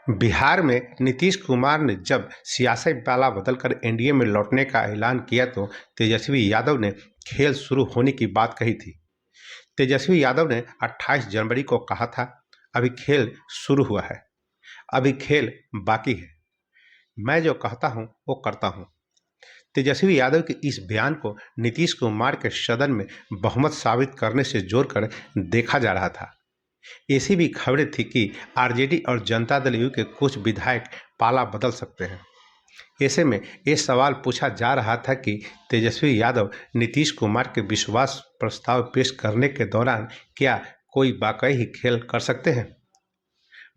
बिहार में नीतीश कुमार ने जब सियासी पाला बदलकर एनडीए में लौटने का ऐलान किया तो तेजस्वी यादव ने खेल शुरू होने की बात कही थी। तेजस्वी यादव ने 28 जनवरी को कहा था, अभी खेल शुरू हुआ है, अभी खेल बाकी है, मैं जो कहता हूं वो करता हूं। तेजस्वी यादव के इस बयान को नीतीश कुमार के सदन में बहुमत साबित करने से जोड़कर देखा जा रहा था। ऐसी भी खबरें थी कि आरजेडी और जनता दल यू के कुछ विधायक पाला बदल सकते हैं। ऐसे में ये सवाल पूछा जा रहा था कि तेजस्वी यादव नीतीश कुमार के विश्वास प्रस्ताव पेश करने के दौरान क्या कोई वाकई ही खेल कर सकते हैं।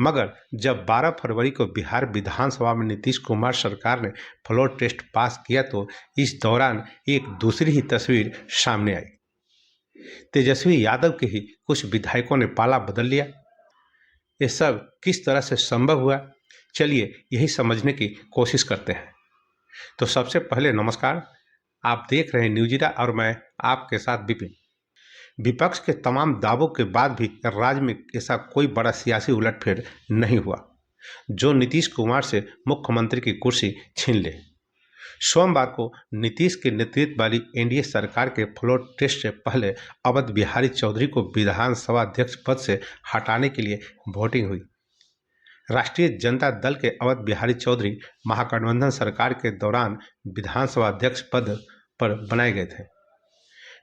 मगर जब 12 फरवरी को बिहार विधानसभा में नीतीश कुमार सरकार ने फ्लोर टेस्ट पास किया तो इस दौरान एक दूसरी ही तस्वीर सामने आई। तेजस्वी यादव के ही कुछ विधायकों ने पाला बदल लिया। ये सब किस तरह से संभव हुआ, चलिए यही समझने की कोशिश करते हैं। तो सबसे पहले नमस्कार, आप देख रहे हैं न्यूज़ीरा और मैं आपके साथ विपिन। विपक्ष के तमाम दावों के बाद भी राज्य में ऐसा कोई बड़ा सियासी उलटफेर नहीं हुआ जो नीतीश कुमार से मुख्यमंत्री की कुर्सी छीन ले। सोमवार को नीतीश के नेतृत्व वाली एनडीए सरकार के फ्लोर टेस्ट से पहले अवध बिहारी चौधरी को विधानसभा अध्यक्ष पद से हटाने के लिए वोटिंग हुई। राष्ट्रीय जनता दल के अवध बिहारी चौधरी महागठबंधन सरकार के दौरान विधानसभा अध्यक्ष पद पर बनाए गए थे।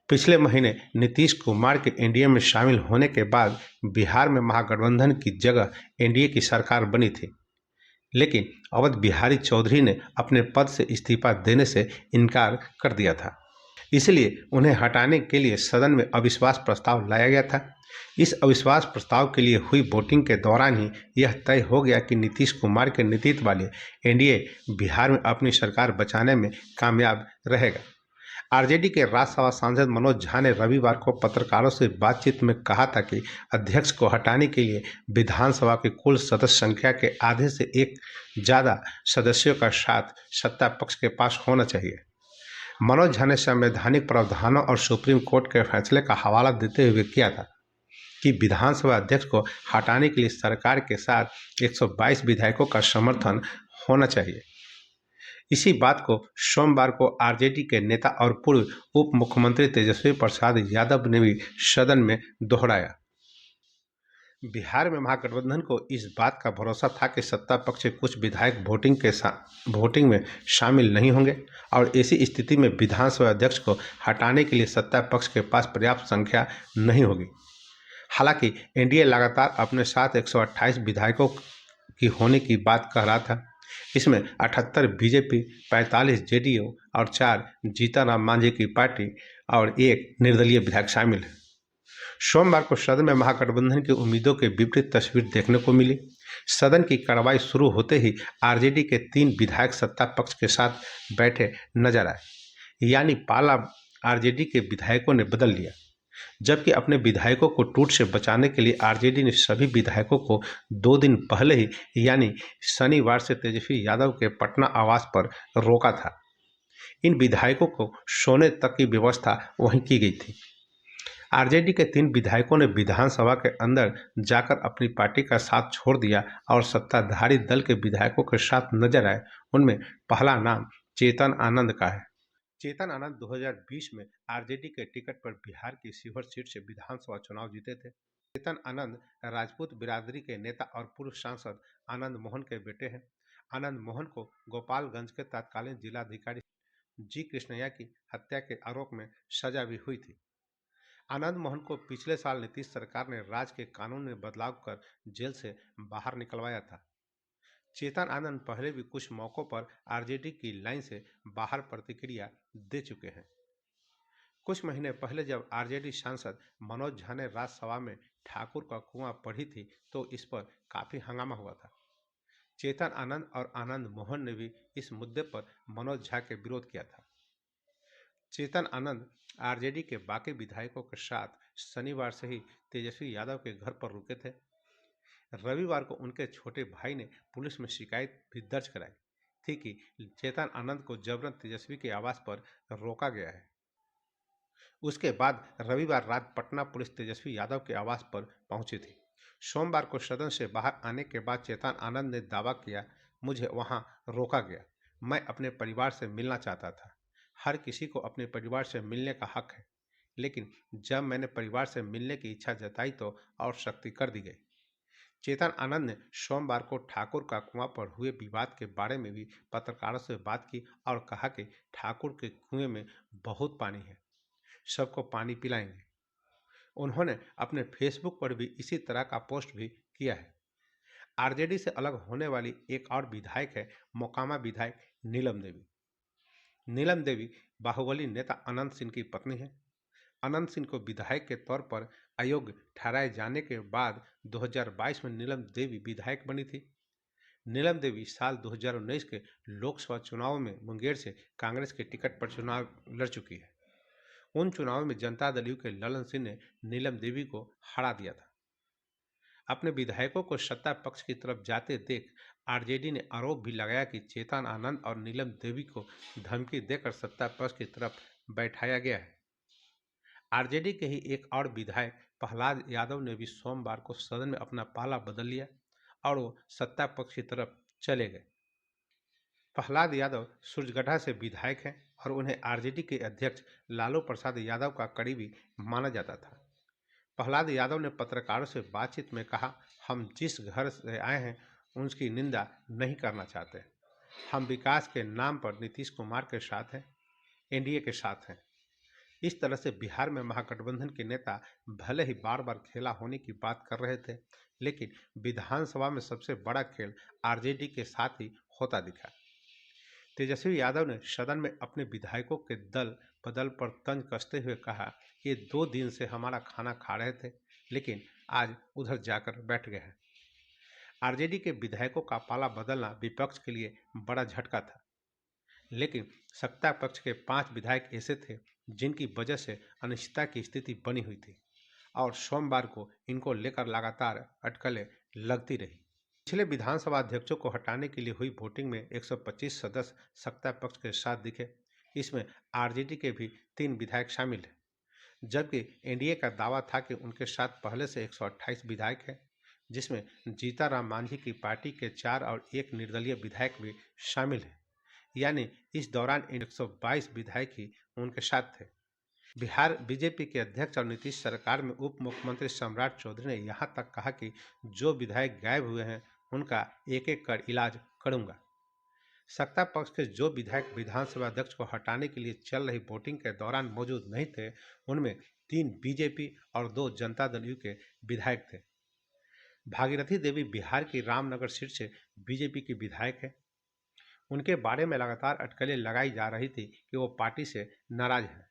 पिछले महीने नीतीश कुमार के एनडीए में शामिल होने के बाद बिहार में महागठबंधन की जगह एनडीए की सरकार बनी थी, लेकिन अवध बिहारी चौधरी ने अपने पद से इस्तीफा देने से इनकार कर दिया था। इसलिए उन्हें हटाने के लिए सदन में अविश्वास प्रस्ताव लाया गया था। इस अविश्वास प्रस्ताव के लिए हुई वोटिंग के दौरान ही यह तय हो गया कि नीतीश कुमार के नेतृत्व वाले एनडीए बिहार में अपनी सरकार बचाने में कामयाब रहेगा। आरजेडी के राज्यसभा सांसद मनोज झा ने रविवार को पत्रकारों से बातचीत में कहा था कि अध्यक्ष को हटाने के लिए विधानसभा की कुल सदस्य संख्या के आधे से एक ज़्यादा सदस्यों का साथ सत्ता पक्ष के पास होना चाहिए। मनोज झा ने संवैधानिक प्रावधानों और सुप्रीम कोर्ट के फैसले का हवाला देते हुए किया था कि विधानसभा अध्यक्ष को हटाने के लिए सरकार के साथ 122 विधायकों का समर्थन होना चाहिए। इसी बात को सोमवार को आरजेडी के नेता और पूर्व उप मुख्यमंत्री तेजस्वी प्रसाद यादव ने भी सदन में दोहराया। बिहार में महागठबंधन को इस बात का भरोसा था कि सत्ता पक्ष के कुछ विधायक वोटिंग में शामिल नहीं होंगे और ऐसी स्थिति में विधानसभा अध्यक्ष को हटाने के लिए सत्ता पक्ष के पास पर्याप्त संख्या नहीं होगी। हालांकि एनडीए लगातार अपने साथ 128 विधायकों की होने की बात कह रहा था। इसमें 78 बीजेपी, 45 जेडीयू और 4 जीतनराम मांझी की पार्टी और एक निर्दलीय विधायक शामिल है। सोमवार को सदन में महागठबंधन की उम्मीदों के विपरीत तस्वीर देखने को मिली। सदन की कार्रवाई शुरू होते ही आरजेडी के 3 विधायक सत्ता पक्ष के साथ बैठे नजर आए, यानी पाला आरजेडी के विधायकों ने बदल लिया। जबकि अपने विधायकों को टूट से बचाने के लिए आरजेडी ने सभी विधायकों को 2 दिन पहले ही यानी शनिवार से तेजस्वी यादव के पटना आवास पर रोका था। इन विधायकों को सोने तक की व्यवस्था वहीं की गई थी। आरजेडी के 3 विधायकों ने विधानसभा के अंदर जाकर अपनी पार्टी का साथ छोड़ दिया और सत्ताधारी दल के विधायकों के साथ नजर आए। उनमें पहला नाम चेतन आनंद का है। चेतन आनंद 2020 में आरजेडी के टिकट पर बिहार की शिवहर सीट से विधानसभा चुनाव जीते थे। चेतन आनंद राजपूत बिरादरी के नेता और पूर्व सांसद आनंद मोहन के बेटे हैं। आनंद मोहन को गोपालगंज के तत्कालीन जिलाधिकारी जी कृष्णैया की हत्या के आरोप में सजा भी हुई थी। आनंद मोहन को पिछले साल नीतीश सरकार ने राज्य के कानून में बदलाव कर जेल से बाहर निकलवाया था। चेतन आनंद पहले भी कुछ मौकों पर आरजेडी की लाइन से बाहर प्रतिक्रिया दे चुके हैं। कुछ महीने पहले जब आरजेडी सांसद मनोज झा ने राज्यसभा में ठाकुर का कुआं पढ़ी थी तो इस पर काफी हंगामा हुआ था। चेतन आनंद और आनंद मोहन ने भी इस मुद्दे पर मनोज झा के विरोध किया था। चेतन आनंद आरजेडी के बाकी विधायकों के साथ शनिवार से ही तेजस्वी यादव के घर पर रुके थे। रविवार को उनके छोटे भाई ने पुलिस में शिकायत भी दर्ज कराई थी कि चेतन आनंद को जबरन तेजस्वी के आवास पर रोका गया है। उसके बाद रविवार रात पटना पुलिस तेजस्वी यादव के आवास पर पहुंची थी। सोमवार को सदन से बाहर आने के बाद चेतन आनंद ने दावा किया, मुझे वहां रोका गया। मैं अपने परिवार से मिलना चाहता था। हर किसी को अपने परिवार से मिलने का हक है, लेकिन जब मैंने परिवार से मिलने की इच्छा जताई तो और सख्ती कर दी गई। चेतन आनंद ने सोमवार को ठाकुर का कुआं पर हुए विवाद के बारे में भी पत्रकारों से बात की और कहा कि ठाकुर के कुएं में बहुत पानी है, सबको पानी पिलाएंगे। उन्होंने अपने फेसबुक पर भी इसी तरह का पोस्ट भी किया है। आरजेडी से अलग होने वाली एक और विधायक है मोकामा विधायक नीलम देवी। नीलम देवी बाहुबली नेता अनंत सिंह की पत्नी है। अनंत सिंह को विधायक के तौर पर अयोग्य ठहराए जाने के बाद 2022 में नीलम देवी विधायक बनी थी। नीलम देवी साल 2019 के लोकसभा चुनाव में मुंगेर से कांग्रेस के टिकट पर चुनाव लड़ चुकी है। उन चुनावों में जनता दल यू के ललन सिंह ने नीलम देवी को हरा दिया था। अपने विधायकों को सत्ता पक्ष की तरफ जाते देख आरजेडी ने आरोप भी लगाया कि चेतन आनंद और नीलम देवी को धमकी देकर सत्ता पक्ष की तरफ बैठाया गया है। आरजेडी के ही एक और विधायक प्रहलाद यादव ने भी सोमवार को सदन में अपना पाला बदल लिया और वो सत्ता पक्ष की तरफ चले गए। प्रहलाद यादव सूरजगढ़ा से विधायक हैं और उन्हें आरजेडी के अध्यक्ष लालू प्रसाद यादव का करीबी माना जाता था। प्रहलाद यादव ने पत्रकारों से बातचीत में कहा, हम जिस घर से आए हैं उसकी निंदा नहीं करना चाहते। हम विकास के नाम पर नीतीश कुमार के साथ हैं, एनडीए के साथ हैं। इस तरह से बिहार में महागठबंधन के नेता भले ही बार बार खेला होने की बात कर रहे थे, लेकिन विधानसभा में सबसे बड़ा खेल आरजेडी के साथ ही होता दिखा। तेजस्वी यादव ने सदन में अपने विधायकों के दल बदल पर तंज कसते हुए कहा, ये 2 दिन से हमारा खाना खा रहे थे, लेकिन आज उधर जाकर बैठ गए हैं। आरजेडी के विधायकों का पाला बदलना विपक्ष के लिए बड़ा झटका था, लेकिन सत्ता पक्ष के 5 विधायक ऐसे थे जिनकी वजह से अनिश्चितता की स्थिति बनी हुई थी और सोमवार को इनको लेकर लगातार अटकलें लगती रही। पिछले विधानसभा अध्यक्षों को हटाने के लिए हुई वोटिंग में 125 सदस्य सत्ता पक्ष के साथ दिखे। इसमें आरजेडी के भी 3 विधायक शामिल हैं, जबकि एनडीए का दावा था कि उनके साथ पहले से 128 विधायक हैं, जिसमें जीताराम मांझी की पार्टी के 4 और 1 निर्दलीय विधायक भी शामिल हैं। यानी इस दौरान 122 विधायक ही उनके साथ थे। बिहार बीजेपी के अध्यक्ष और नीतीश सरकार में उप मुख्यमंत्री सम्राट चौधरी ने यहां तक कहा कि जो विधायक गायब हुए हैं उनका एक एक कर इलाज करूंगा। सत्ता पक्ष के जो विधायक विधानसभा अध्यक्ष को हटाने के लिए चल रही वोटिंग के दौरान मौजूद नहीं थे, उनमें 3 बीजेपी और 2 जनता दल यू के विधायक थे। भागीरथी देवी बिहार की रामनगर सीट से बीजेपी की विधायक है। उनके बारे में लगातार अटकलें लगाई जा रही थी कि वो पार्टी से नाराज हैं।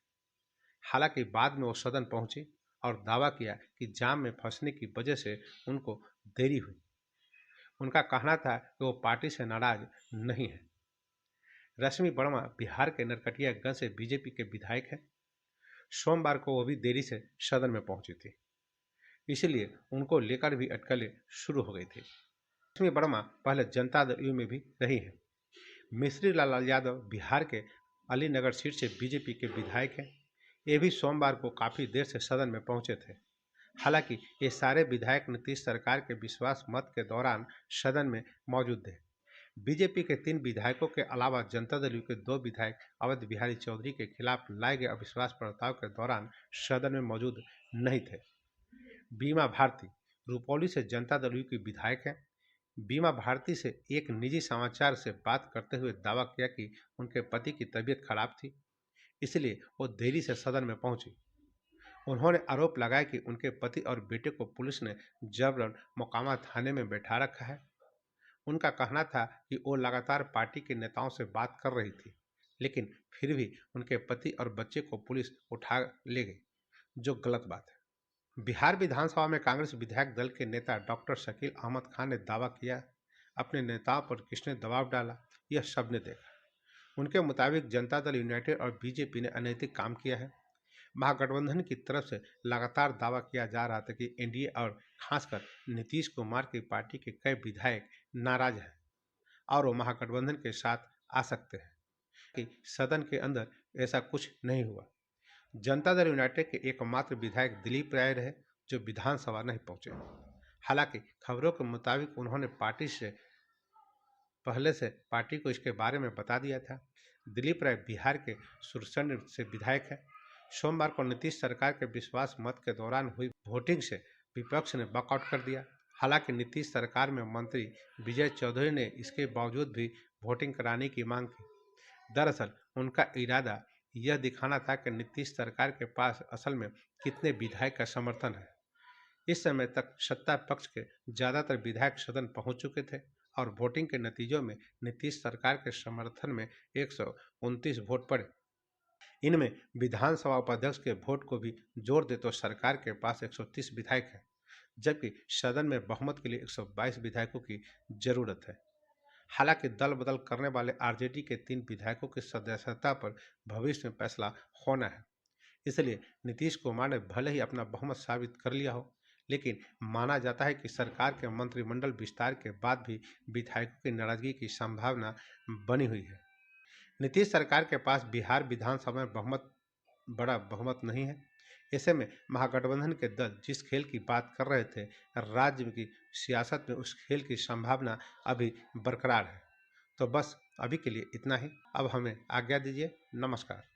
हालांकि बाद में वो सदन पहुंची और दावा किया कि जाम में फंसने की वजह से उनको देरी हुई। उनका कहना था कि वो पार्टी से नाराज नहीं है। रश्मि वर्मा बिहार के नरकटियागंज से बीजेपी के विधायक हैं। सोमवार को वो भी देरी से सदन में पहुंची थी, इसलिए उनको लेकर भी अटकलें शुरू हो गई थी। रश्मि वर्मा पहले जनता दल यू में भी रही हैं। मिश्री लाल यादव बिहार के अलीनगर सीट से बीजेपी के विधायक हैं। ये भी सोमवार को काफ़ी देर से सदन में पहुंचे थे। हालांकि ये सारे विधायक नीतीश सरकार के विश्वास मत के दौरान सदन में मौजूद थे। बीजेपी के 3 विधायकों के अलावा जनता दल यू के 2 विधायक अवध बिहारी चौधरी के खिलाफ लाए गए अविश्वास प्रस्ताव के दौरान सदन में मौजूद नहीं थे। बीमा भारती रुपौली से जनता दल यू की विधायक है। बीमा भारती से एक निजी समाचार से बात करते हुए दावा किया कि उनके पति की तबीयत खराब थी, इसलिए वो देरी से सदन में पहुंची। उन्होंने आरोप लगाया कि उनके पति और बेटे को पुलिस ने जबरन मोकामा थाने में बैठा रखा है। उनका कहना था कि वो लगातार पार्टी के नेताओं से बात कर रही थी, लेकिन फिर भी उनके पति और बच्चे को पुलिस उठा ले गई, जो गलत बात है। बिहार विधानसभा में कांग्रेस विधायक दल के नेता डॉक्टर शकील अहमद खान ने दावा किया, अपने नेताओं पर किसने दबाव डाला, यह सबने देखा। उनके मुताबिक जनता दल यूनाइटेड और बीजेपी ने अनैतिक काम किया है। महागठबंधन की तरफ से लगातार दावा किया जा रहा था कि एनडीए और खासकर नीतीश कुमार की पार्टी के कई विधायक नाराज हैं और वो महागठबंधन के साथ आ सकते हैं, कि सदन के अंदर ऐसा कुछ नहीं हुआ। जनता दल यूनाइटेड के एकमात्र विधायक दिलीप राय रहे जो विधानसभा नहीं पहुंचे। हालांकि खबरों के मुताबिक उन्होंने पहले से पार्टी को इसके बारे में बता दिया था। दिलीप राय बिहार के सुरसंड से विधायक है। सोमवार को नीतीश सरकार के विश्वास मत के दौरान हुई वोटिंग से विपक्ष ने वॉकआउट कर दिया। हालांकि नीतीश सरकार में मंत्री विजय चौधरी ने इसके बावजूद भी वोटिंग कराने की मांग की। दरअसल उनका इरादा यह दिखाना था कि नीतीश सरकार के पास असल में कितने विधायक का समर्थन है। इस समय तक सत्ता पक्ष के ज्यादातर विधायक सदन पहुंच चुके थे और वोटिंग के नतीजों में नीतीश सरकार के समर्थन में 129 वोट पड़े। इनमें विधानसभा उपाध्यक्ष के वोट को भी जोड़ दे तो सरकार के पास 130 विधायक है, जबकि सदन में बहुमत के लिए 122 विधायकों की जरूरत है। हालांकि दल बदल करने वाले आरजेडी के 3 विधायकों की सदस्यता पर भविष्य में फैसला होना है। इसलिए नीतीश कुमार ने भले ही अपना बहुमत साबित कर लिया हो, लेकिन माना जाता है कि सरकार के मंत्रिमंडल विस्तार के बाद भी विधायकों की नाराजगी की संभावना बनी हुई है। नीतीश सरकार के पास बिहार विधानसभा में बड़ा बहुमत नहीं है। ऐसे में महागठबंधन के दल जिस खेल की बात कर रहे थे, राज्य की सियासत में उस खेल की संभावना अभी बरकरार है। तो बस अभी के लिए इतना ही। अब हमें आज्ञा दीजिए। नमस्कार।